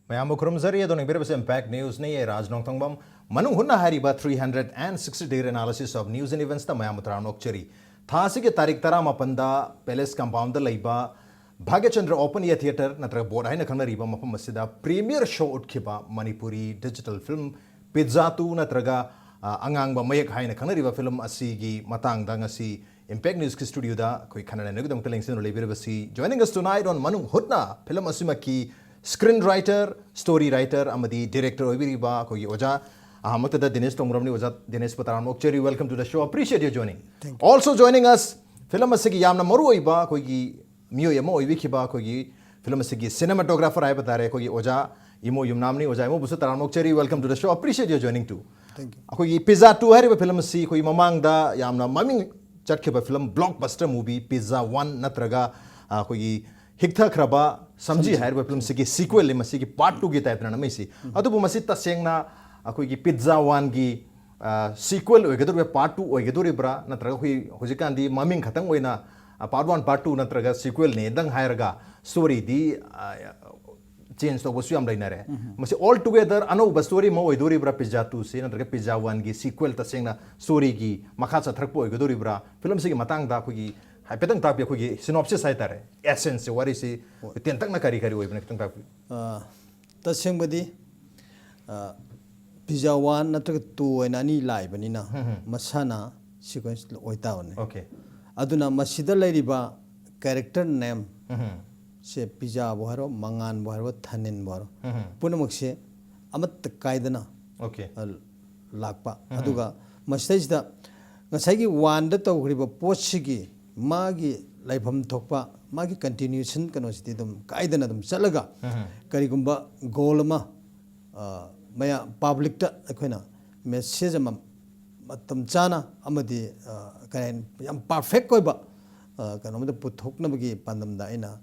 Mayam Kurumzari adon ibirabas impact news ne Raj Nongtongbam Manung Hutna hariba 360-day analysis of news and events ta mayam utranok cheri thasi ke tarik tara mapanda palace compound da laiba Bhagya Chandra Open Air Theatre natraga board haina khangna riba mafam masida premier show utkhiba Manipuri digital film Pizza tu natraga angang ba mayak haina khangna riba film asigi matang da ngasi Impact News ki studio da koi khana na gudam kaleng sin lebirabasi joining us tonight on Manung Hutna film asimaki screenwriter, story writer, amadi director Obiriba, Kogi Oja, Ahamata Dinesh Tongramni Oja, Dinesh Pataran Okcheri, welcome to the show. Appreciate you joining. Thank you. Also joining us, film Asiki Yamna Moruiba, Kogi Mio Yamo, Ivikiba, Kogi, film Asiki cinematographer Ibatare, Kogi Oja, Imo Yumnamni, Oja, Busataran Okcheri, welcome to the show. Appreciate you joining too. Thank you. Kogi Pizza 2 Hariba film Si, Kogi Mamangda, Yamna Maming Chatkiba film, blockbuster movie, Pizza 1 Natraga, Kogi Hikta Kraba, Samji Hair film Siki sequel Masiki part 2 type na Messi. Adu Masita Sengna, Akuki Pizza 1 gi sequel Ogadur part 2 Ogaduri Bra, Natrahi Hojikandi, Maming Katangwena, part 1, part 2 Natraga sequel ne, Dang Hairga, story di change to Wasuam Dinare. Masi all together, Ano Bastori Mo Iduri Bra Pizza 2, Senator Pizza 1 gi sequel Tasengna, story gi, Makasa Trakpo, Ogaduri Bra, film Siki Matang da Kugi. Petang tapi aku gi synopsis saya tare essence what is it tentang nak kari woi benak tentang tapi taseng badi pizza one natrag two and ani live bani na masana sequence oita one okay aduna masida lairiba character name se pizza boharo mangan boharo thanin boharo punamak se amat kaidana okay lakpa aduga masida ngasai gi one da tawriba pochigi Magi laifam thokpa magi continuation kano siti dum kaidana dum chalaga karigumba golama maya public ta akoina message ma matam chana amadi kain yam perfect koiba kano mada puthokna bagi pandam da ina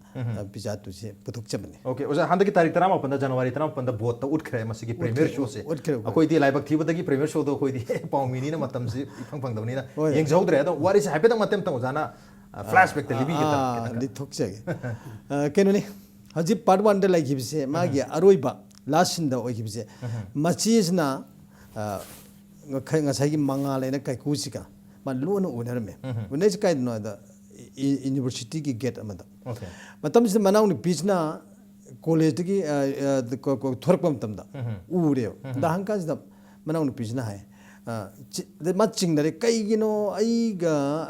pizza tu se puthok chabane okay oja handa ki tarik tarama panda January tarama panda bot ta ut khre masigi premier show se akoi di live thi badagi premier show do koi di paumini na matam si phang phang damni na yeng jawdre da what is happen matem tang ojana flashback the libi kita di thok chage kenoni haji part 1 de like hibse magi aroiba last in the oi hibse machi is na ngasai gi mangale na kai kusika man luno unarme unai kai no da university ki gate amada okay matam se manaw ni pisna college ki thorpam tamda ure da hanka da manaw ni pisna hai the matching that kaigino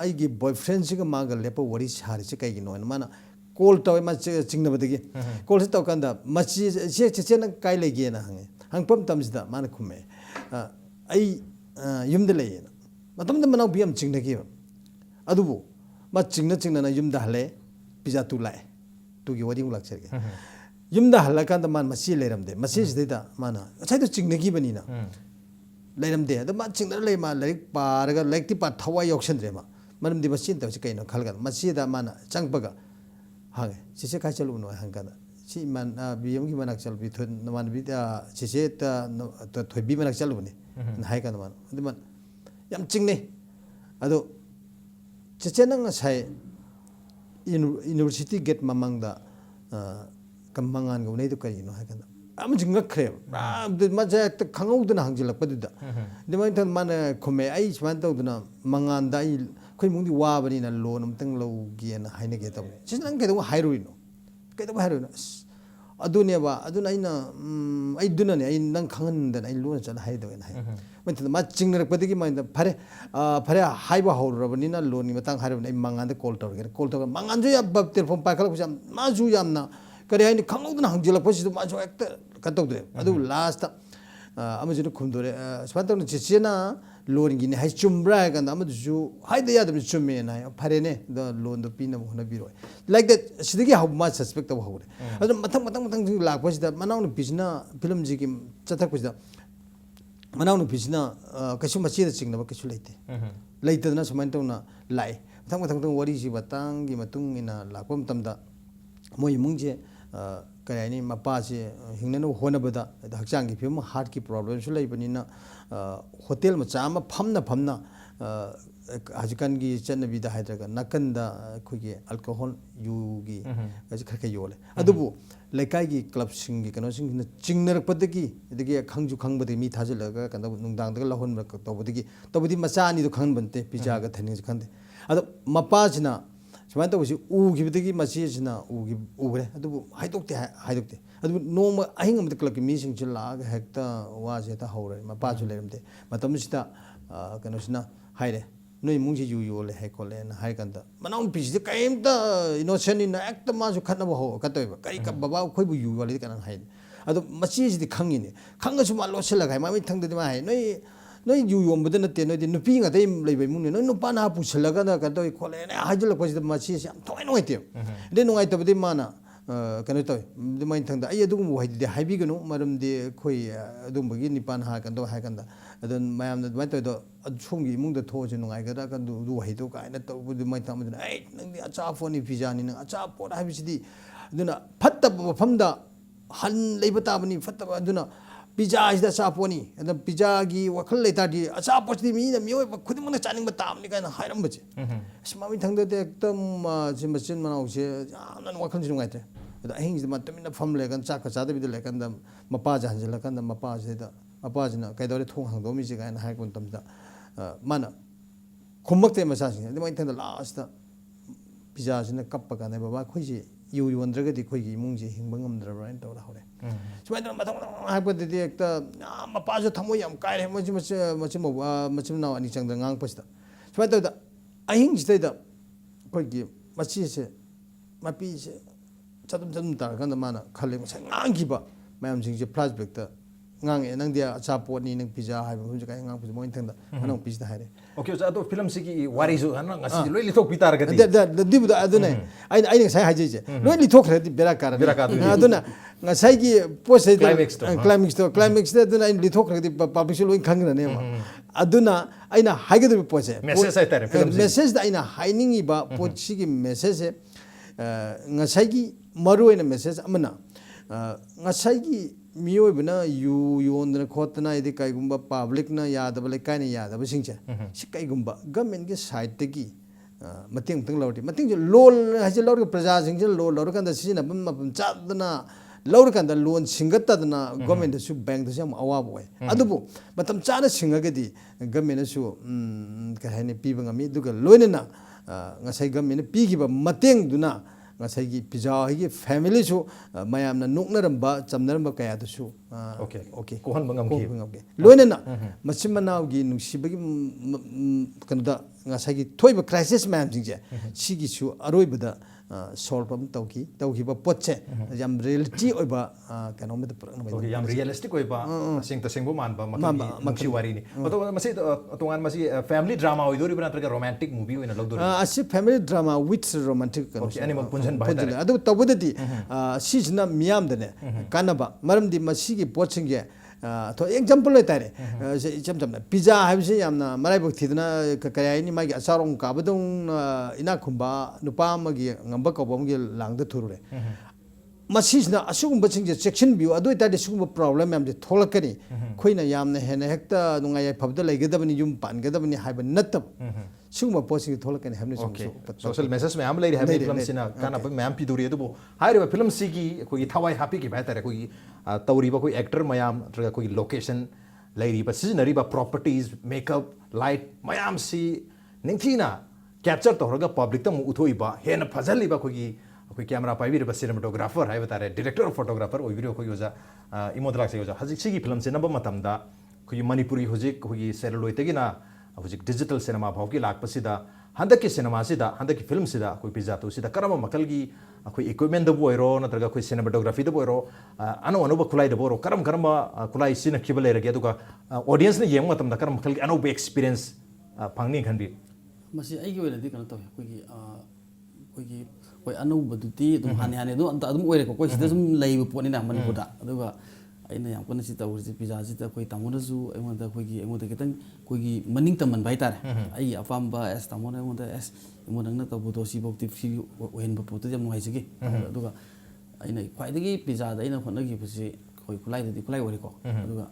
aigi boyfriend siga maga lepo wari sari se kaigino mana call taw ma chingna badagi call se taw kanda machi se na kai legi na hangpam tamsida mana khume ai yumde le matam da manaw biam chingna ki adubu ma chingna na yumda hale pizza tu lai tu gi wadi ulak cherge yumda hala kanda man machi leramde machi se da mana achai to chingna gi bani na Layamde, the matching the lema like paraga like the part Hawaii auction drama. Madam de Masinta was a kind of Kalgan, Masida Mana, Changbaga. Hang, she said Kachaluno Hangana. She man be young human actual between the one with she said to be an actual and Hagan one. The man Yam Chingni. Ado Chechenang say university get mamang the Kamangan go native Kayino Hagan. I'm just not clear. The Maja Kango the Angela Paduda. The Mountain Mana Come, I went out the Manganda, Kumundi Wabin in a loan, Tanglogi and Heinegate. She's not getting a heroin. Get a heroin. Aduniaba, Adunina, I do not in Nankan that I lose and hide and hide. Went to the matching Padiki mind the Pare Haiba Hole, Rabanina, Loni, Matang Haran, Manganda Colter, Mangandria Baptist from Pakal, Mazuyamna. Kaya ini kango na hangjila posi tu majo actor katok tu. Adu last amaju kumdore. Sepatang ni cecina loan gini hai cumbra kan amaju hai daya tu cumbe na. Parene the loan tu pina mohna biro. Like that sidiki how much suspect of how. Adu matang lag posi da manau ni pisna film jiki catak posi da. Manau ni pisna kasu masih ada cingna kasu laite. Laite na semantau na lai. Matang wari si batang gi matung ina lakom tamda. Moi mungje kaya ni mapasi hingnanu hona bada hakchang ki phim heart ki problem su lai banina hotel ma chama phamna हजकान की चन्नबीदा हाइद्रगा नकंदा खुगी alcohol युगी गजि खरके योले अदुबु लेकाई की club सिंग की कनो सिंग चिंगनरपदगी इदगी खंगजु खंगबदि मी थाजलगा कंदा नुंगदांगदगा लहोन तौबदगी तौबदि मचानी दो खंगन बनते पिजागा थनिंग खंदे अदो मपाजना सुमान तौबसि उगिबदगी मचिजना उगरे अदुबु हाइदोक्ते अदुबु नोम अहिंग अमद club की मीसिंग चिल्लागा हेक्ता वाजे ता हौरे मपाजु लेरमते मतमसिता कनोसिना हाइरे नई मुंजी यू योले है कोले ना हाई कंदा मनाउन पिस कईमता इनोसेंट इन एक्ट माजु खनब हो कतोइबा कई का बाबा खोइबु यू वाले कना हाई अदो मचीजि खंगिने खंगसु मा लोसलगा मामी थंगदि मा हाई नई यू योमबद नते नई नुपी ngate लेबै मुने नई नुपा ना पुछलगा ना कतोइ खोले ने हाइजल कोजि मचीजि याम थोइ नोइते दे नुगाइ तबदि माना कनो तोय दिमाइ थंगदा आई अदुगुम वाइदि हाइबिगनु मरमदि खोइ अदुमबगी निपान हा कंदो हाई कंदा अदन मयाम दिमाइ तोयदो अछुंगी इमुंग द थोजे नुगाइ गदा कंदु दु हाइदो काइना तबु दिमाइ थामदना ए नंगदि अचा फोनी पिजानी नंग अचा पोड हाइबिसिदि अदुना फत्तब मफमदा हन लेबा ताबनी फत्तब अदुना पिजा इस अचापोनी अदन पिजा की वखल लेतादि अचापोचदि मीना मियोय खुदिमंग चानिंग बतामनी काइना हाइरमबचे स्मामी थंगदते एकदम जिमचिन मनाउसे यामन वखल जिनुगाइते अदा अहिंग जिमा तमिना फम लेगन चाक चादबिद लेगन द मपा जानजलकन द मपा जेदा मपा जना कैदोरे थोंग हंगदोमी जे काइना हाइकोन तमदा माना खुमक्ते मसासिंग दिमाइ थंगदा लास्ट पिजा जिना कप्पा काने बाबा खोइजे यू योंद्रगदि खोइगी इमुंगजे हिंगबा ngमद्रब्राइन तौरा हौरे सुमाइना मथंग हाइपदि एकता मपाजो थमो याम काइरे मचिम नाव अनि चंगदा ngang पसिदा सुमाइ तौदा अहिंग जितैदा खोइगी मचिसे मपीसे चदम तारकंदा माना खले मसा ngang मैम सिंगजे फ्लैशबैक ता ngang ए नंग दिया अचापोनी नंग पिजा हाइबा हुजु काइ ngang पुजि मोइन थंगदा अनंग पिजदा हाइरे ओके जा तो फिल्म सिगी वारिजु हन ngasi loi लिथोक पितार गति द दिबुदा अदुने आई ngसाइ हाइजेजे loi लिथोक खरदि बेरा कार अदुना ngसाइ की पोसे क्लाइमेक्स अदुना आई लिथोक खरदि पब्लिश loi खंगरने अदुना आइना हाइगदबि पोसे मेसेज आइतारे फिल्म मेसेज दा आइना हाइनिंगिबा पोसिगी मेसेज ngसाइ की मरुइना मेसेज अमना ngसाइ की मियोबना यू योंदना खोतना इदि काइगुंबा पब्लिक ना यादब लेकाइना यादब सिंचे सिकाइगुंबा गवर्नमेंट के साइड तगी मतिंग तंग लौटी मतिंग जो लोन हाजे लौर प्रजा सिंजे लोन लौर कंदा सिना मपम चादना लौर कंदा लोन सिंगतदना गवर्नमेंट सु बैंक दसम अवाब होय अदुबु मतम चाना सिंगगदि गवर्नमेंट सु कहने पीबंगमी दुगा लोइनना ngसाइ गवर्नमेंट पीगिबा मतेंग दुना ngसाइ की पिजा ही फैमिली सु मयामना नोकनरंबा चमनरंबा कया दसु ओके कोहन बंगम की लोइनना मचिमनाव की नुसिबगी कनदा ngसाइ की थोइबा क्राइसिस मयाम जिंजे सिगी सु अरोइबदा सॉल्व अम तौखिबा पोचे याम रियलिटी ओइबा कनो में ओके याम रियलिस्टिक ओइबा सिंग तसिंगबो मानबा मखि वारी नि तो मसे तोंगान मसे फैमिली ड्रामा ओइदोरि बना तरका रोमांटिक मूवी ओइना लगदोरि असि फैमिली ड्रामा विथ रोमांटिक कनो एनिमल पुंजन बाइदारे अदु तबदति सिजना मियाम दने कानबा मरमदि मसिगी पोचिंगे तो एग्जांपल लेतारे इचम चमना पिज्जा हाइबसे यामना मराइबक थिदना कयाइनि मागी अचारों काबदों इना खुंबा नुपा मगी ngamba कबमगे लांगद थुरुरे मसिजना असुगुंबा सिंजे सेक्शन व्यू अदुइ तादे सुगुंबा प्रॉब्लम याम जे थोलकनी खोइना यामना हेना हेक्ता नुंगाय फबदा लेगदबनी युम पानगदबनी हाइबा नतब सुगुंबा पोसिंग थोलकनी हमने सोशल मैसेज में हम लेरि हाइबे फिल्म सिना काना ब मैम पिदुरी अदुबो हाइरेबा फिल्म सिगी कोई थवाई हापी की बाय तारे कोई तौरीबा कोई एक्टर मयाम नत्रगा कोई लोकेशन लेरिबा सिजनरीबा प्रॉपर्टीज मेकअप लाइट मयाम सी निंगथीना कैप्चर तौरगा पब्लिक तम उथोइबा हेन फजलिबा कोई कैमरा पाइबिरबा सिनेमेटोग्राफर हाइबा तारे डायरेक्टर फोटोग्राफर ओइबिरो कोई ओजा इमोदलाक से ओजा हजिक सिगी फिल्म से नब मतमदा कोई मणिपुरी हजिक कोई सेलुलोइतगिना हजिक डिजिटल सिनेमा भावकी लाकपसिदा हंदकी सिनेमा सिदा हंदकी फिल्म सिदा कोई पिज्जा तो सिदा करम मकलगी कोई इक्विपमेंट दबो ओइरो नत्रगा कोई सिनेमेटोग्राफी दबो ओइरो अनो अनुभव खुलाई दबो ओरो करम खुलाई सिना खिबले रगे दुगा ऑडियंस ने येंग मतमदा करम मकलगी अनुभव एक्सपीरियंस फंगनी खंदी मसी अꯩꯒꯤ ꯑꯣꯏꯅꯗꯤ ꯀꯩꯅꯣ ꯇꯧꯋꯦ ꯑꯩꯈꯣꯏ ꯑꯅꯧꯕꯗꯨꯗꯤ ꯑꯗꯨꯝ ꯍꯥꯟꯅ ꯑꯗꯨꯝ ꯑꯣꯏꯔꯦꯀꯣ ꯑꯩꯈꯣꯏ ꯁꯤꯗ ꯁꯨꯝ ꯂꯩꯕ ꯄꯣꯠꯅꯤꯅ ꯃꯅꯤꯄꯨꯔꯗ ꯑꯗꯨꯒ ꯑꯩꯅ ꯌꯥꯝ ꯀꯟꯅ ꯁꯤ ꯇꯧꯔꯤꯁꯤ ꯄꯤꯖꯥꯁꯤꯗ ꯑꯩꯈꯣꯏ ꯇꯥꯃꯣꯅꯁꯨ ꯑꯩꯉꯣꯟꯗ ꯈꯤꯇꯪ ꯑꯩꯈꯣꯏꯒꯤ ꯃꯅꯤꯡ ꯇꯝꯍꯟꯕ ꯍꯥꯏꯇꯥꯔꯦ ꯑꯩꯒꯤ ꯑꯄꯥꯝꯕ ꯇꯥꯃꯣꯅ ꯑꯩꯉꯣꯟꯗ ꯏꯃꯣ ꯅꯪꯅ ꯇꯧꯕꯗꯣ ꯁꯤꯐꯧꯗꯤ ꯁꯤ ꯑꯣꯏꯍꯟꯕ ꯄꯣꯠꯇꯨꯗꯤ ꯌꯥꯝ ꯅꯨꯡꯉꯥꯏꯖꯒꯦ ꯑꯗꯨꯒ ꯑꯩꯅ ꯈ꯭ꯋꯥꯏꯗꯒꯤ ꯄꯤꯖꯥꯗ ꯑꯩꯅ ꯍꯣꯠꯅꯈꯤꯕꯁꯤ ꯑꯩꯈꯣꯏ ꯈꯨꯠꯂꯥꯏꯗꯗꯤ ꯈꯨꯠꯂꯥꯏ ꯑꯣꯏꯔꯦꯀꯣ ꯑꯗꯨꯒ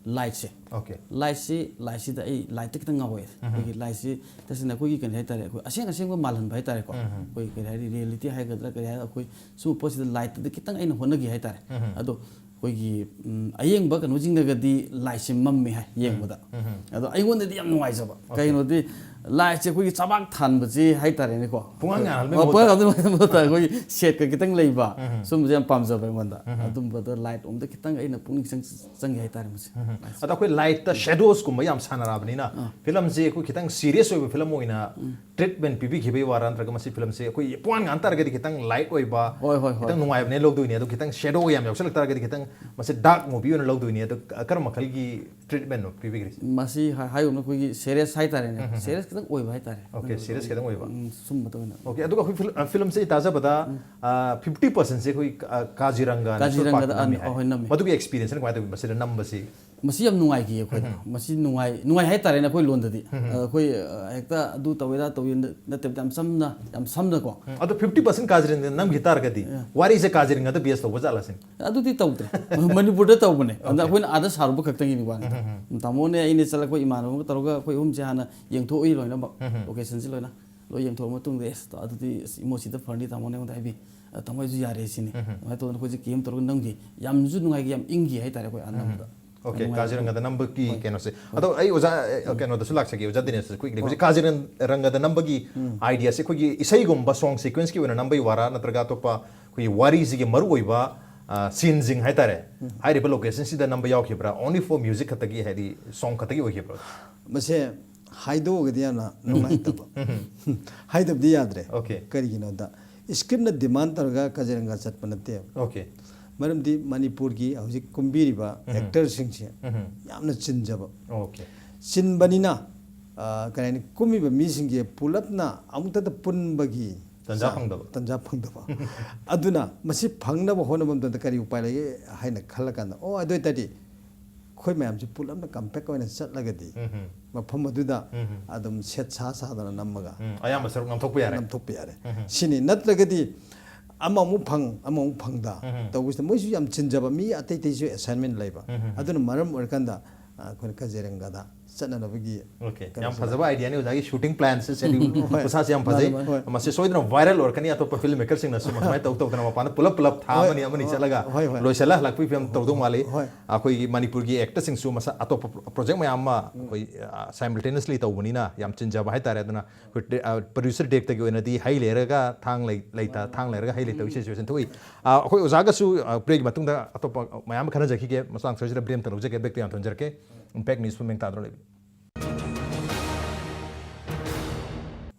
लाइट से Okay. लाइट से दा ए लाइट कितंग ngawai कोई लाइट से तसना कोई कन है तारे कोई असेंग असेंग मालन भाई तारे को कोई के है रियलिटी है गदरा के है कोई सु पोसिड लाइट द कितंग आइन होनगी है तारे अदो कोई अयेंग बा कनो जिंग दगदी लाइट से मम्मी है येंग बदा अदो अइगोन दि याम नुवाइ जबा कइनो दि लाइट से कोई चाबाक थान बजी है तारे ने को पुंगांग गाल में पुंगांग गाल में मोता कोई सेट का कितंग लेबा सुम जे पाम जबा मंदा अदुम बदा लाइट ओम द कितंग आइन पुंग संग है तारे मसे अदा कोई लाइट द शेडोज को मयाम सानराबनी ना फिल्म से कोई कितंग सीरियस होय फिल्म होइना ट्रीटमेंट पिबी खिबे वारान तरग मसी फिल्म से कोई पुंगांग अंतर गदि कितंग लाइट होइबा कितंग नुवाइ बने लोग दुइने तो कितंग शेडो याम यावसल तरग गदि कितंग मसे डार्क मूवी ओन लोग दुइने तो कर मखल की ट्रीटमेंट नो पिबी ग्री मसी हाय ओम कोई सीरियस है तारे ने सीरियस कितंग ओइबा है तारे ओके सीरियस कितंग होइबा सुम बतोना ओके अदुगा कोई फिल्म से ताजा बता 50% से कोई काजीरंगा मदुगी एक्सपीरियंस ने क्वाइट मसे नंबर से मसी यम नुवाइ की कोई मसी नुवाइ है तारे ना कोई लोन ददी कोई एकता अदु तवेदा तवे नते यम समना को अदु 50% काजीरंगा नम गिटार गदी वारी से काजीरंगा तो बेस तो बजाला सिन अदु ती तौते मणिपुर दा तौबने अंदा कोइन आदा सारबो खक्तंगी नि वान तामोने आइने चला कोई इमानो तरोगा कोई हुम जे हाना यंगथो ओइ लोइना लोकेशन से लोइना लो यंगथो मतुंग देस तो अदु ती इमोसी द फंडी तामोने उदा आइबी तमोय जु यारे सिनि मै तो कोइ जे केम तरो नंगी याम जु नुगाइ याम इंगी है तारे कोई अनमदा ओके काजीरंगा द नंबर की केनो से अदो आई ओजा केनो द सुलाक सके ओजा दिने से क्विकली कोइ काजीरंगा द नंबर की आइडिया से कोइ इसई गुम सॉन्ग सीक्वेंस की वना नंबर वारा नत्रगा तोपा कोइ वारी सिगे मरु ओइबा सीनजिंग है तारे हाई रिबल लोकेशन सिदा नंबर यावखिब्रा ओनली फॉर म्यूजिक खतगी हेदी सॉन्ग खतगी ओइखिब्रा मसे हाइदो गदियाना नुंगाइतब हाइदब दि याद्रे ओके करिगिनो दा स्क्रिप्ट न डिमांड तरगा काजीरंगा चटपनते ओके मरमदी मणिपुर की हौजिक कुंबीरिबा एक्टर सिंगसे यामना चिनजब ओके चिनबनिना कने कुमिबा मिसिंगे पुलपना अमुतत पुनबगी तंजा फंगदबा अदुना मसी फंगनब होनबम त करी उपाय लगे हाइना खलकान ओ अदोय तदी खोय मैम से पुलपना कंपेक्ट ओइना चटलगदी मफम अदुदा अदुम सेट सा सादना नमगा अयाम सरुक नमथोक यारे सिनि नत्रगदी अममु फंगदा तौगुस मोइसु याम चिनजबा मी अतै तैसु असाइनमेंट लाइबा अदुना मरम ओरकंदा कोन काजीरंगादा चननबगी ओके याम फजबा आइडिया ने उजागी शूटिंग प्लान से शेड्यूल उसा से याम फजे मसे सोइदन वायरल और कनी अतो फिल्म मेकर सिंग नसु मय तौ तौ तना पान पुलप था मनी अमनी चलगा लोइसला लकपि फिल्म तौदो माले अखोई मणिपुर की एक्टर सिंग सु मसा अतो प्रोजेक्ट मयाम कोई साइमल्टेनियसली तौबनिना याम चिनजबा हाय तारे दना प्रोड्यूसर डेक तगी ओनदी हाई लेरगा थांग लेता थांग लेरगा हाई लेता सिचुएशन थोई अखोई उजागसु ब्रेक मतुंग अतो मयाम खना जखि के मसांग सोजरा ब्रेम तनो जके बेक ते अंतन जरके इम्पैक्ट न्यूज़ में तादरो लेबी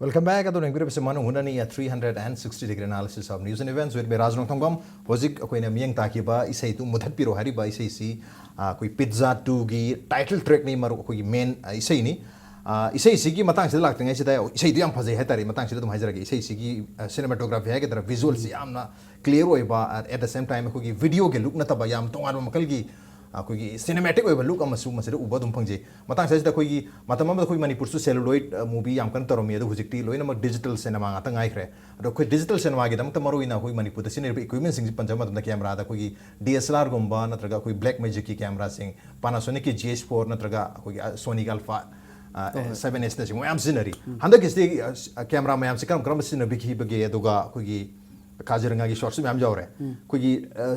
वेलकम बैक अदो नेंगबिर से मानु हुना नि 360 degree analysis of news and events with राजनों थंगम होजिक कोइना मियंग ताकिबा इसै तु मुथत पिरो हरिबा इसै सी कोइ पिज्जा 2 गी टाइटल ट्रैक नि मरु कोइ मेन इसै नि इसै सी की मतंग से लाक्तंग सिदा इसै दु याम फजै है तारि मतंग से तुम हाइजरगे इसै सी की सिनेमेटोग्राफी है के तरह विजुअल्स यामना क्लियर होइबा एट द सेम टाइम कोइ वीडियो के लुक नतबा याम तोंगार मकल की अखोगी सिनेमैटिक ओइबा लुक अमसु मसरे उबा दुम फंगजे मतंग साइज दखोगी मतम अमदा खोई मणिपुर सु सेलुलोइड मूवी याम कन तरोमी अदु हुजिकटी लोइना मक डिजिटल सिनेमा ngata ngaikre अदो खोई डिजिटल सिनेमा गे दमता मरोइना खोई मणिपुर द सिनेमा इक्विपमेंट सिंग पंजाब मतम द कैमरा दा खोई DSLR गुम्बा नत्रगा खोई ब्लैक मैजिक की कैमरा सिंग Panasonic की GH4 नत्रगा खोई Sony Alpha 7S न सिंग मयाम सिनरी हंदक इस कैमरा मयाम से करम सिन बिखि बगे अदुगा खोई काजीरंगा की शॉट्स मैम जाओ रहे कोई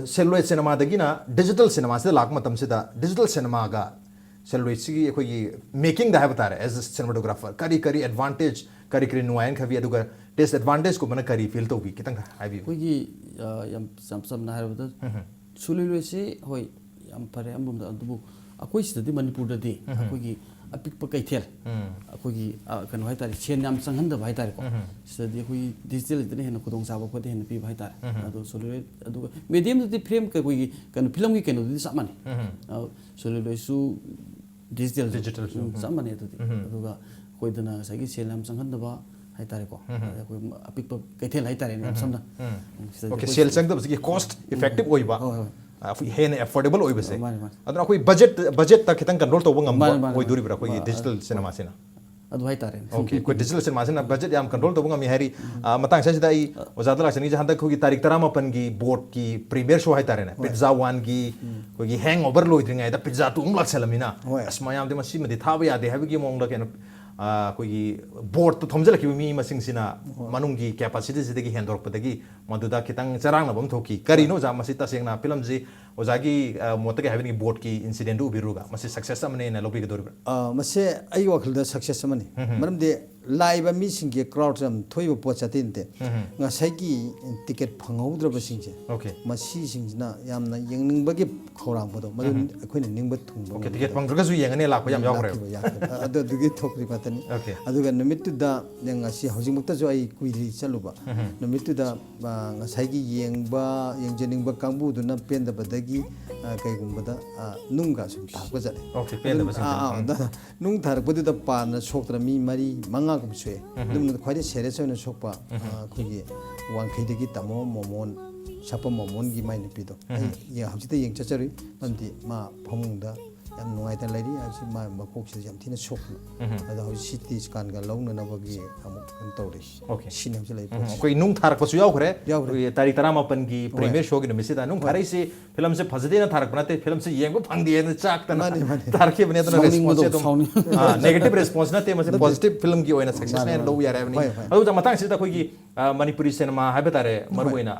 सेलुलोइड सिनेमा दगिना डिजिटल सिनेमा से लाख मतम से डिजिटल सिनेमा का सेलुलोइड की कोई मेकिंग दा है बता रहे एज अ सिनेमाटोग्राफर करी करी एडवांटेज करी करी नुआयन खबी अदुगा टेस्ट एडवांटेज को बना करी फील तो भी कितंग हाइबी कोई यम सम ना है बता सुलिलोइड से होय यम फरे अमबम अदुबु अकोई सिदि मणिपुर ददि कोई अपिक कैथेल अखोगी कनो है तारे सेन याम संगहन द भाई तारे को सदी कोई डिजिटल इतने हेन खुदों साबो को हेन पी भाई तारे अदो सोले अदो मीडियम द फ्रेम का कोई कनो फिल्म की कनो दी सामाने सोले सु डिजिटल सामाने अदुगा कोई दना सगी सेन याम संगहन द बा है तारे को कोई अपिक कैथेल है तारे ने समना ओके सेल संग द कॉस्ट इफेक्टिव ओइबा हेन अफोर्डेबल ओइबसे अदना कोई बजट तक खितंग कंट्रोल तो बंगम ओइ दूरी बरा कोई डिजिटल सिनेमा सेना ꯑꯗꯨ ꯍꯥꯏꯇꯥꯔꯦ ओके कोई डिजिटल सिनेमा से बजट याम कंट्रोल तो बुंगा मिहारी मतंग से सिदा ओजादा लाक्सनी जहां तक कोई तारीख 13 की बोर्ड की प्रीमियर शो है तारे ने पिज्जा वन की कोई हैंगओवर लोइद्रिंगाय दा पिज्जा तु उंग लाक्सलमिना अस्मा याम दे मसी मदि थाबा यादे हाबगी मोंग दा केनो कोई बोर्ड तो थमजलखिबि मी मसिंग सिना मनुंगी कैपेसिटी सिदगी हेंदोरपदगी मदुदा खितंग चरांग नबम थोकी करिनो जा मसी तसेंगना फिल्म जी ओजागी मोतगे हाबनी बोर्ड की इंसिडेंट उ बिरुगा मसी सक्सेस अमने न लोबी गदोर मसे आई वखलदा सक्सेस अमने मरमदे लाइव मीसिंग के क्राउड जम थोइबो पोचातिनते ngasai ticket phangaudraba singje okay masi singna yamna yengningbagi khorang bodo madu akoina ningba thungba okay ticket phangdraga su yengane lakpa yam yawre adu dugi thokri patani aduga namitu da ngasi hojimukta jo ai kuiri chaluba namitu da ngasai gi yengba yengjeningba kangbu duna pendabadagi kaigumbada nungga sum thakba jale okay pendaba nung tharakbadu da pana soktra mi mari manga kum sue dum khwai serious oina sokpa khogi wangkhaidagi tamo momon sapa momon gi mai nipido ya hajita yeng chachari manti ma phomungda yam nuai ta lady asi ma makok se yam thina sokna ada ho city scan ga lawna na bagi amuk kan tawri okay sinem se lai कोई नुंग थारक पसु याव खरे तारीख 13 की premiere show की नमिसे दा नुंग थारै से film से फजदे ना थारक बनाते फिल्म से येंगो फंगदे न चाक तना थारके बने तो रेस्पॉन्स तो नेगेटिव रेस्पॉन्स ना ते मसे पॉजिटिव फिल्म की ओइना सक्सेस ने लो यार एवनी अदु जा मतंग सिदा कोई मणिपुरी सिनेमा हाबे तारे मरबोइना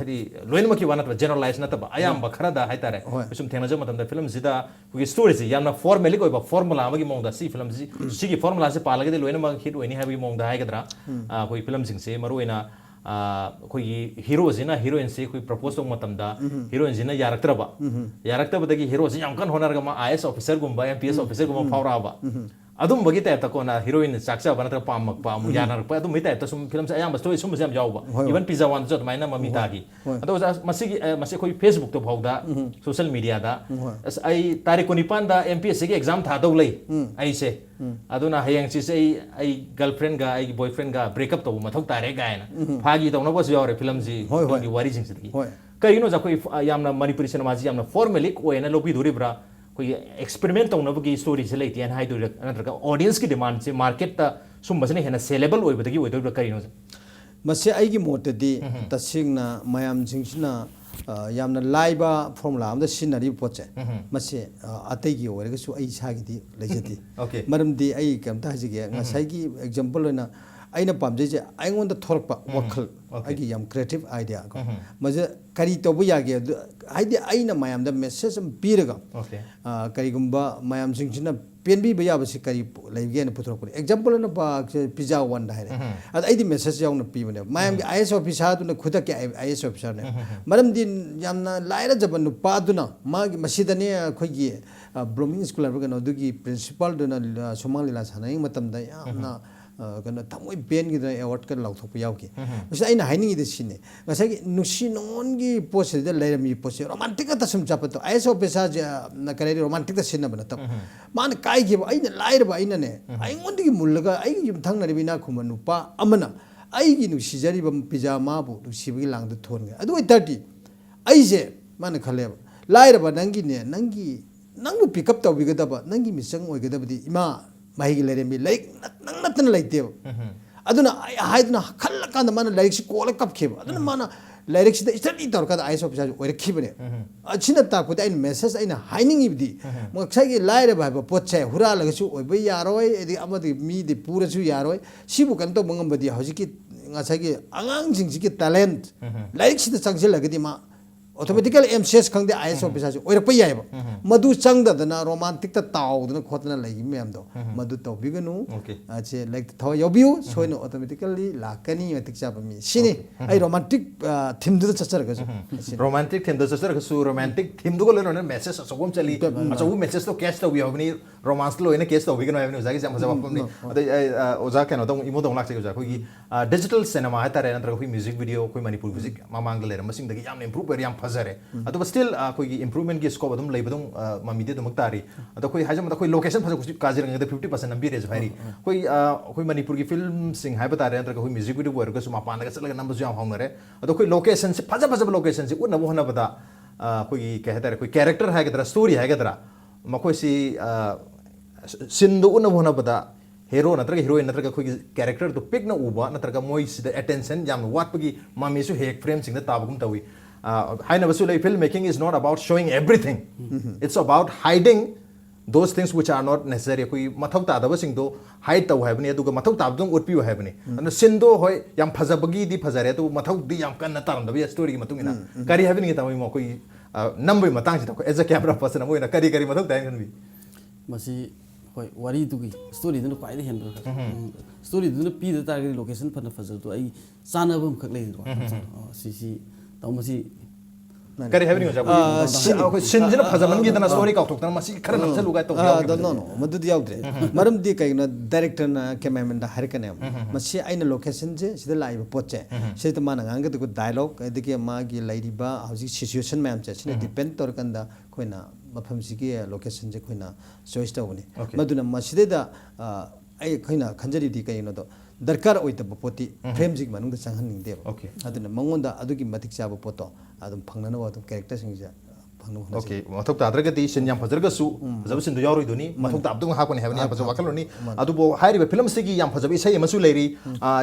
हदि लोइनमकी वाना जनरलाइज ना तब आयाम बखरा दा हाय तारे सुम थेना जो मतम दा फिल्म सिदा कोई स्टोरी से यामना फॉर्मेलिक ओइबा फॉर्मूला अमगी मोंदा सी फिल्म सी की फॉर्मूला से पालगे दे लोइनमक हिट ओइनी हाबी मोंदा हाय गदरा कोई फिल्म सिंग से मरुइना कोई हीरो जिना हीरोइन से कोई प्रपोज तो मतमदा हीरोइन जिना यारक्तबदगी हीरो से याम कन होनरगा मा आईएएस ऑफिसर गुम्बा एमपीएस ऑफिसर गुम्बा फावराबा अदुम बगी तय तकोना हीरोइन चाक्सा बनत्र पामक पाम यानर प अदुम मितय त सुम फिल्म से अयाम स्टोरी सुम जम जावबा इवन पिज्जा वन जत माइना ममी तागी अदो मसी कोई फेसबुक तो भौदा सोशल मीडिया दा आई तारीख 19 दा एमपीएससी के एग्जाम था दौ लई आई से अदुना हयंग सी से आई गर्लफ्रेंड गा आई बॉयफ्रेंड गा ब्रेकअप तो मथौ तारे गायना फागी तौना बस यावरे फिल्म जी की वारी जिंग सिदगी करिनो जा कोई यामना मणिपुरी सिनेमा जी यामना फॉर्मेलिक ओयना लोबी धुरिब्रा कोई एक्सपेरिमेंट तौनबगी स्टोरी से लेते हैं हाइदो नत्रगा ऑडियंस की डिमांड से मार्केट ता सुमबसने हेना सेलेबल ओइबदगी ओइदो करिनो मसे आइगी मोटदी तसिंगना मयाम जिंगसिना यामना लाइबा फॉर्मूला आमदा सिनरी पोचे मसे अतैगी ओरगसु आई सागिदी लेजती ओके मरमदी आई कमता हजिगे ngasai एग्जांपल होना aina pamje je aingonda thorpa wakhal agi yam creative idea ko maje kari tobu yage haidi aina mayam da message am piraga kari gumba mayam singchina penbi ba yabasi kari leige na puthro ko example na ba pizza one da hare ad aidi message yaw na pi bane mayam gi is officer du na khuda ke is officer ne maram din yamna laira jaban nu pa du na ma gi masida ne khoi gi blooming school ba no du gi principal du na somalila sanai matam da yamna kana thamoi ben gi da award kan law thok yaw ki masa aina haini de sine masa gi nusi non gi pose de leram mi pose romantic ta sum chapa to is officer na kare romantic ta sinna bana tam man kai gi aina lair ba aina ne ai ngon gi mullaga ai gi thang na bina khuma nupa amana ai gi nusi jari ba pijama bu nusi bi lang de thon ga adu 30 ai je man khale lair ba nangi ne nangi nang pick up taw bi ga da ba nangi misang oi ga da bi ima mahi lere mi like nang natan like dev aduna haiduna khalla kan mana like si kola kap kheba aduna mana like si study tor ka ai so pisa oi khibane achina ta ko ai message aina haining ibdi mo sai laire ba ba pot chai hura laga su oi bai yaroi edi amadi mi di pura su yaroi sibu kan to mangam badi hojiki ngasai gi angang jing ji talent like si ta changjel lagadi ma automatically MCS khangde IS officer ju oira payai ba madu changda dana romantic ta taw dana khotna lagi mem do madu taw biganu ache like thaw yobiu soino automatically lakani matik cha ba mi sini ai romantic theme du chachar ga romantic theme du chachar ga su romantic theme du go leno message asogom chali acha u message to catch to we have ni romance lo ina catch to we gano have ni uzagi jam jawab pamni oza kano dong imo dong lak cha ko gi digital cinema ha tare nantra ko music video ko manipur music mamang le masing dagi yam improve yam फजरे अदब still कोई improvement की scope अदम लेबदम ममीदे दम तारी अद कोई हाजम कोई location fudge कुछ काजिरंग 50% Nambi raise भाई कोई मणिपुर की फिल्म सिंग हाय बता रहे कोई म्यूजिक वीडियो वर्ग सु मापान का चलगा नंबर जाम होंगरे अद कोई लोकेशन से फज फज लोकेशन से उन होना बता कोई कहता है कोई कैरेक्टर है गदरा स्टोरी है गदरा मकोई सी सिंदु उन होना बता hero natra heroine natra khoi character to pick na uba natra moi sida attention yam wat pagi mami su hek frame sing da tabagum tawi haina basu like filmmaking is not about showing everything. It's about hiding those things which are not necessary. Koi mathau ta da basing do hide taw habni aduga mathau ta dum utpi habni and sindo hoy yam phajabagi di phajare to mathau di yam kan na taram da story gi matungina kari habni ta mo koi number matang si ta as a camera person mo na kari mathau ta kan bi masi hoi wari tu gi story dun kwai de hen story dun pi da tar location phana phajal to ai chana bam khak lei do si taw masi kari habni ho ja ko sinjina phajaman gi dana story ka thok tan masi khara namsa lugai to no madu di yaudre maram di kai na director na cameraman da har kan masi aina location je sida lai pot je sida mana ngang ga dialogue edike ma gi lairi ba hauji situation ma'am je sina depend tor kan da koina mafam si gi location je koina choice ta woni maduna maside da ai koina khanjari di kai no do darkar oitaba poti frame jig manung da changhan ning de aduna mangonda adugi matik chaba poto adum phangnana wa dum character sing ja phangnu hona okay mathok ta adra ga ti sin yam phajra ga su phajab sin do yawroi doni mathok ta abdung ha ko ni habani phajab wakal ni adu bo hairi be film se gi yam phajab isai masu leiri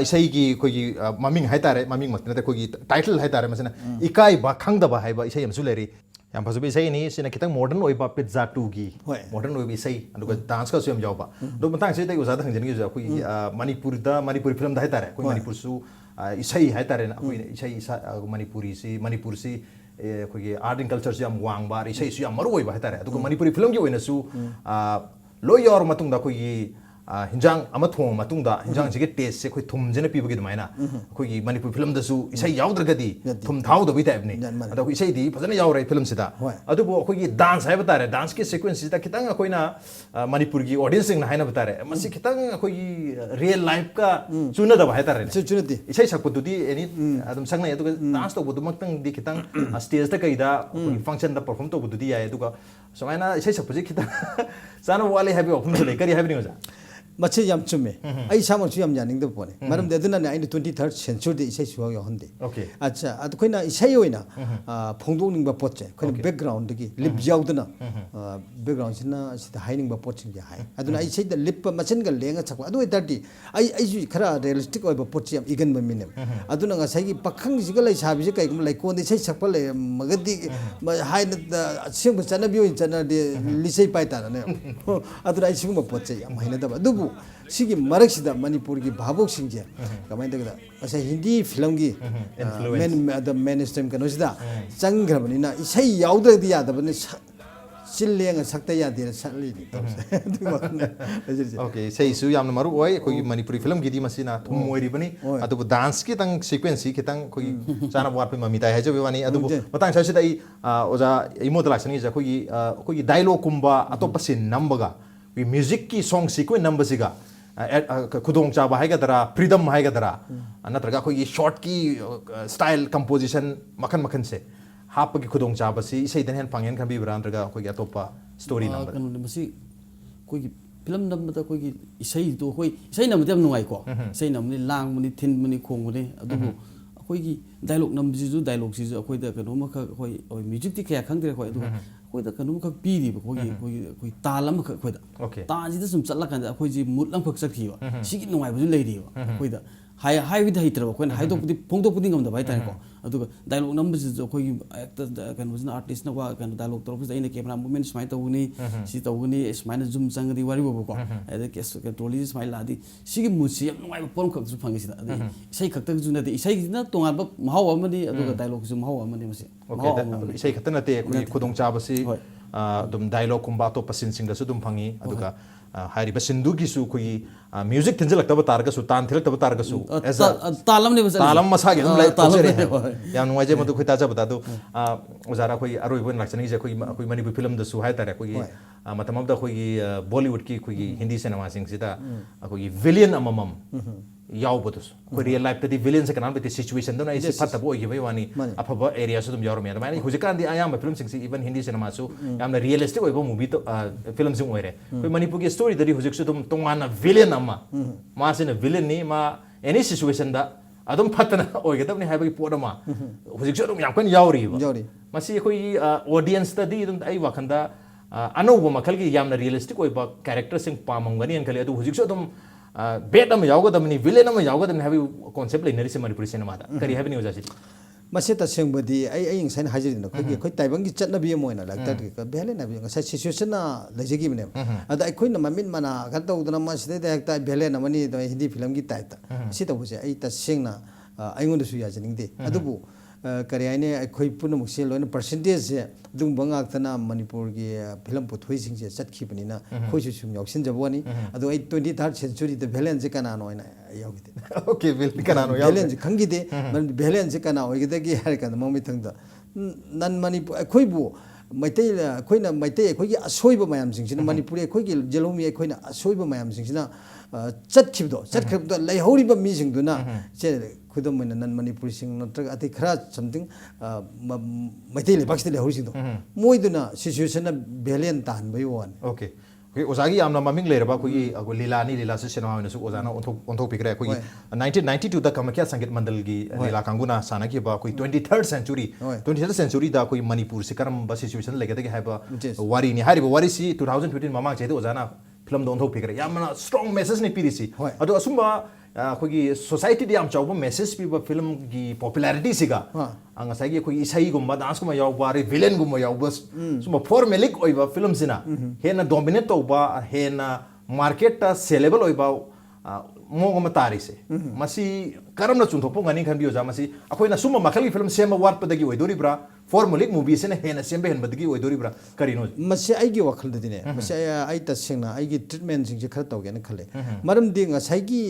isai gi koi gi maming hai tare maming mat na koi gi title hai tare masina ikai ba khang da ba hai ba isai masu leiri yam phajab isai ni sina kitang modern oi ba pizza 2 gi modern oi isai adu ga dance ka su yam jaw ba do matang se dai usa da hang jen gi ja koi manipur film da hai tare koi manipur su isai hai tare na koi isai manipur si ꯑꯩꯈꯣꯏꯒꯤ art and ꯀꯜꯆꯔꯁꯨ ꯌꯥꯝ ꯋꯥꯡꯕ ꯏꯁꯩꯁꯨ ꯌꯥꯝ ꯃꯔꯨ ꯑꯣꯏꯕ ꯍꯥꯏꯇꯥꯔꯦ ꯑꯗꯨꯒ ꯃꯅꯤꯄꯨꯔꯤ ꯐꯤꯂꯝꯒꯤ ꯑꯣꯏꯅꯁꯨ ꯂꯣꯏ ꯌꯥꯎꯔ ꯃꯇꯨꯡꯗ ꯑꯩꯈꯣꯏꯒꯤ hinjang ama thong matungda hinjang jige taste se khoi thum jena pi bagi dumaina khoi gi manipur film da su isai yaudragadi thum thau da bi type ni ada khoi isai di phajana yaurai film sida adu bo khoi gi dance hai batare dance ke sequence sida kitang khoi na manipur gi audience sing na haina batare masi kitang khoi gi real life ka chuna da hai tare chuna di isai sakpu du di any adum sang na adu dance to bu du mak tang di kitang stage da kai da function da perform to bu du di ya adu ka somaina isai sakpu ji kitang sana wale happy opun le kari happy ni oja machi yam chume ai samang chu yam yaning de pone maram de duna ne 23rd century de isai suwa yo honde acha ad koina isai oina phongdong ning ba potche koina background de lip yaw duna background sina sida hiding ba potching ya hai aduna isai de lip machin ga lenga chakwa adu itarti ai ju khara realistic oi ba potchi yam igan ba minem aduna nga sai gi pakhang ji ga lai sabi ji kai gum lai kon de isai chakpa le magadi hai na sing ba chana bi oi chana de lisai pai ta ne aduna isai ba potche yam haina da ba सिगी मरक सिदा मणिपुर की भावुक सिंजे कमाई तगदा असे Hindi film की main stream कनो सिदा चंग्रबनिना इसै याउददि यादबनि चिल्लेंग सकता यादे सली ओके सही सु याम मरु ओय कोई मणिपुरी फिल्म की दी मसिना थुम मोइरि बनि अदु डांस की तंग सीक्वेंस की तंग कोई चाना वाट पे ममिता है जो वानी अदु मतंग ससिदा ई ओजा इमोदलाक्सन की जा कोई डायलॉग कुंबा अतोपसिन नंबगा वी म्यूजिक की सॉन्ग सीक्वेंस नंबर सिगा खुदोंग चाबा हैगदरा फ्रीडम हैगदरा नत्रगा कोई शॉर्ट की स्टाइल कंपोजिशन मखन मखन से हाप की खुदोंग चाबा सी इसे इधन हेन पंगेन खबी ब्रांद्रगा कोई अतोपा स्टोरी नंबर कनो मसी कोई फिल्म नंबर कोई इसे तो कोई इसे नंबर दम नुंगाई को इसे नंबर लांग मनि थिन मनि खोंग मनि अदुबो कोई डायलॉग नंबर जिजु डायलॉग जिजु कोई द कनो मख कोई म्यूजिक ती क्या खंगदरे कोई अदु कोई द कनो मख पीरी कोई तालम ख कोई द ता जिद सुम चलला kan कोई जी मूड लंग फक सखिबा सिगी नुंगाई बजु लेरिबा कोई द हाई विद हाइत्रबा कोई हाई तो पुदी फोंगदो पुदी गम द बाय तारे को अदुगा डायलॉग नंबर जिजु कोई एक्टर कन वजन आर्टिस्ट न वा कन डायलॉग तो पुदी इन कैमरा मूवमेंट स्माइल तो उनी सी तो उनी स्माइल जुम संगदी वारी बो को एदे केस के ट्रोली स्माइल लादी सिगी मुसी यम नुंगाई पोरम खक जु फंगी सिदा अदे इसै खक तक जु नदे इसै न तोंगाल बा माहाव अमनी अदुगा डायलॉग जु माहाव अमनी मसे ओके इसै खत नते कोई खुदोंग चाबसी दम डायलॉग कुंबा तो पसिन सिंग दसु दुम फंगी अदुगा हारिबा सिंधु गिसु कोई म्यूजिक थिंजलक्तब तारगसु तान थिलक्तब तारगसु एज तालम ने बस तालम मसागे हम लाइक तोजरे याम नुवाजे मदु खोइ ताजा बता दो ओजारा कोई अरोय बोन लाक्सनी जे कोई मणिपुर फिल्म दसु हाय तारे कोई मतमब द कोई बॉलीवुड की कोई हिंदी सिनेमा सिंग सिदा कोई विलियन अममम याव बतस कोई रियल लाइफ तदी विलेन से कनाल बते सिचुएशन दोना इसे फतब ओय गिबै वानी अफब एरिया सु तुम यावर मे माने हुजिकान दि आयाम फिल्म सिंग सी इवन हिंदी सिनेमा सु यामना रियलिस्टिक ओइबो मूवी तो फिल्म सिंग ओइरे कोई मणिपुर की स्टोरी दरी हुजिक सु तुम तोंगाना विलेन अमा मा सिने विलेन नि मा एनी सिचुएशन दा अदम फतना ओइगदबनि हाइबगी पोडमा हुजिक सु तुम यामकन यावरी मसी कोई ऑडियंस तदी तुम आई वखंदा अनौब मखल की यामना रियलिस्टिक ओइबा कैरेक्टर सिंग पामंगनी अनखले अदु हुजिक सु तुम बेट अम यावगदमनी विलेन अम यावगदमनी हाबि कॉन्सेप्ट लेनरिसे मणिपुरी सिनेमा दा करी हाबिनि ओजासि मसे तसेंबदी आई इंसान हाजिरिनो खै ताइबंगी चटनबी मोइना लाक्टर बेले ना बि ngasa situation na lejegi bne ada ai na mamin mana kan to dana ma side da ekta बेले ना मनी तो हिंदी फिल्म की टाइप ता सि तबसे आई तसेंगना आई गोंद सु याजनिंगदे अदुबु करियाने अखोई पुनमुसे लोन परसेंटेज से दुम बंगाक्तना मणिपुर की फिल्म पुथोई सिंग से चटखिबनिना खोइसु सुम यौसिन जबोनी अदो आई 23rd सेंचुरी द भेलेन से कना नोइना यावगिदे ओके भेलेन कना नो याव भेलेन खंगिदे मन भेलेन से कना होइगदे की हर कन ममी थंगदा नन मणिपुर अखोइबु मैतै अखोइना मैतै अखोइगी असोइब मयाम सिंगसिना मणिपुर अखोइगी जेलोमी अखोइना असोइब मयाम सिंगसिना चटखिबदो लैहौरिबा मिसिंगदुना से खुदम मैना नन मणिपुर सिंग नत्रग अति खरा समथिंग मैतै लेबाक्सि लैहौरिसिंगदो मोइदुना सिचुएशन भेलेन तान बय वन ओके ओजागी यामना ममिंग लेरबा कोई अगो लीलानी लीला से सिनेमा नसु ओजाना ओंथो पिकरे कोई 1992 दा कमक्या संगीत मंडल की लीला कांगुना साना की बा कोई 23rd सेंचुरी दा कोई मणिपुर से करम बस सिचुएशन लेगे के हाबा वारी नि हारिबो वारी सी 2015 ममा चेदो ओजाना फिल्म दो ओंथो पिकरे यामना स्ट्रांग मैसेज ने पिरिसी अदो असुम्बा अखोगी सोसाइटी याम चाउबा मैसेज पीबा फिल्म की पॉपुलैरिटी सिगा अंगसागी अखोगी इसाई गुम्बा डांस गुम्बा याउबा रे विलेन गुम्बा याउबा सुम्बा फॉर्मेलिक ओइबा फिल्म सिना हेना डोमिनेट तौबा हेना मार्केट ता सेलेबल ओइबा मोगम तारिसे मसी करमना चुनथोपो गनि खनबियो जा मसी अखोइना सुम्बा मखलगी फिल्म सेम वाटपदगी ओइदोरिब्रा फॉर्मुलिक मूवी से हेना सेम्बे हेनबदगी ओइदोरिब्रा करिनो मसे आइगी वखल दिने मसे आई तसेंगना आइगी ट्रीटमेंट सिंग जे खर तौगेन खले मरम दि ngसाइगी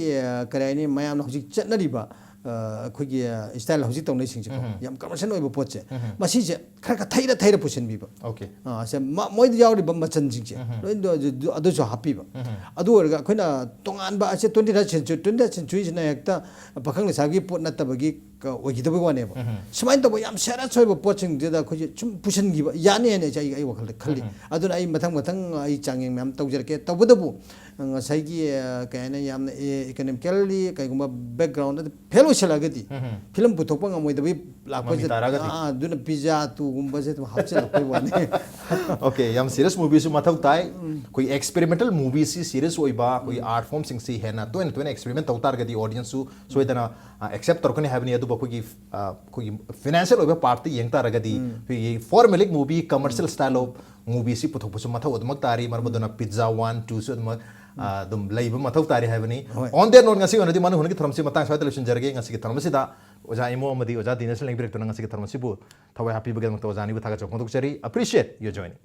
कराइने मयाम हजिक चटनरिबा अखोगी स्टाइल हजिक तौनै सिंग जे याम कमर्शियल ओइबो पोचे मसी जे खर का थैरा पुसन बिबा ओके से मोइद यावरिबा मचन सिंग जे लोइन अदु जो हापिबा अदु ओरगा अखोइना तोंगानबा असे 20th century सिना एकता पखंग सागी पोट नतबगी ओइगिदबो वानेबा समाइन तबो याम सेरा छोइबो पोचिंग जेदा खोजि चुम पुसनगिबा याने ने चाइ आई वखल खल्ली अदुन आई मथंग आई चांगिंग मैम तौजरके तबदबु ngसाइगी कयने याम इकोनॉमिकली कयगुमा बैकग्राउंड फेलो छलागदी फिल्म पुथोपंग मोइदबि लाखो जे दुन पिज्जा तु गुम्बा जे हापचे लखै वाने ओके याम सीरियस मूवी सु मथौ ताइ कोई एक्सपेरिमेंटल मूवी सी सीरियस ओइबा कोई आर्ट फॉर्म सिंग सी हेना तो एक्सपेरिमेंट तौतारगदी ऑडियंस सु सोइदना एक्सेप्ट तोरकने हैबनी अदु बखोगी कोई फाइनेंशियल ओइबा पार्ट यंग तारगदी ये फॉर्मेलिक movie commercial style of movie सी पुथोपसु मथौ अदमक तारी मरबदना पिज्जा 1 2 सु अदमक दम लाइब मथौ तारी हैबनी ऑन देयर नोट ngasi ओनदि मानु हुनकी थरमसी मतंग स्वाइद लेशन जरगे ngasi की थरमसी दा ओजा इमो अमदि ओजा दिनेश लेंग ब्रेक तो ngasi की थरमसी बु थवै हैप्पी बगल मत ओजा नि बु थागा चोखों चरी अप्रिशिएट योर जॉइनिंग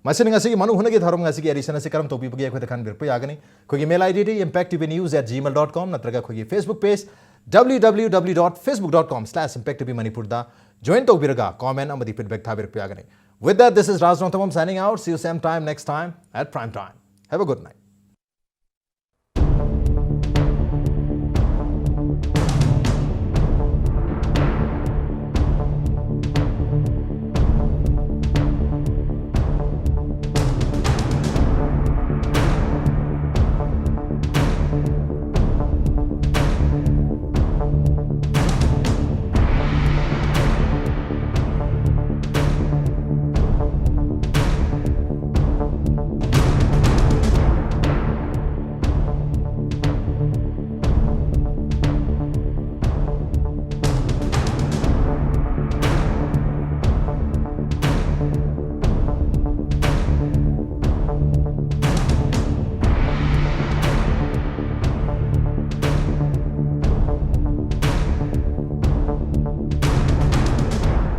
मसिन ngasi की मनु हुनकी थरम ngasi की एडिशन से करम तोपी बगे खै खान बिरप यागनी खोगी मेल आईडी impacttvnews@gmail.com नत्रगा खोगी फेसबुक पेज www.facebook.com/impacttvmanipur दा जॉइन तोबिरगा कमेंट अमदि फीडबैक था बिरप यागनी with that this is Raj Nothamam signing out see you same time next time at prime time have a good night